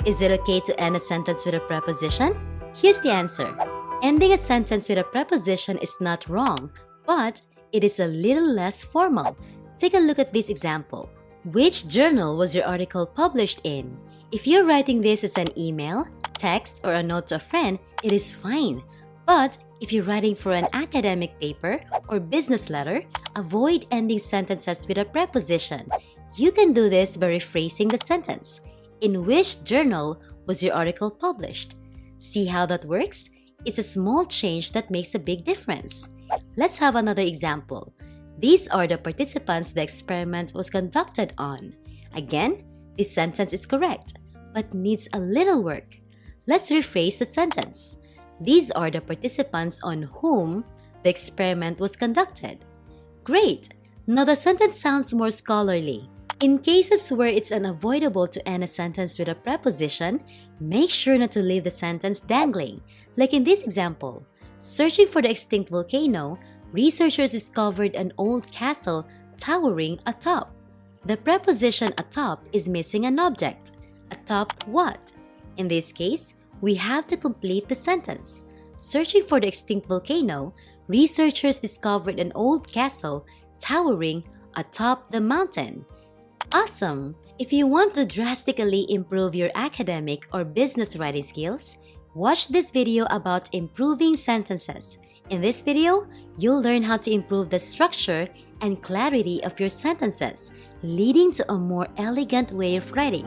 Is it okay to end a sentence with a preposition? Here's the answer. Ending a sentence with a preposition is not wrong, but it is a little less formal. Take a look at this example. Which journal was your article published in? If you're writing this as an email, text, or a note to a friend, it is fine. But if you're writing for an academic paper or business letter, avoid ending sentences with a preposition. You can do this by rephrasing the sentence. In which journal was your article published? See how that works? It's a small change that makes a big difference. Let's have another example. These are the participants the experiment was conducted on. Again, this sentence is correct, but needs a little work. Let's rephrase the sentence. These are the participants on whom the experiment was conducted. Great! Now the sentence sounds more scholarly. In cases where it's unavoidable to end a sentence with a preposition, make sure not to leave the sentence dangling. Like in this example, searching for the extinct volcano, researchers discovered an old castle towering atop. The preposition atop is missing an object. Atop what? In this case, we have to complete the sentence. Searching for the extinct volcano, researchers discovered an old castle towering atop the mountain. Awesome! If you want to drastically improve your academic or business writing skills, watch this video about improving sentences. In this video, you'll learn how to improve the structure and clarity of your sentences, leading to a more elegant way of writing.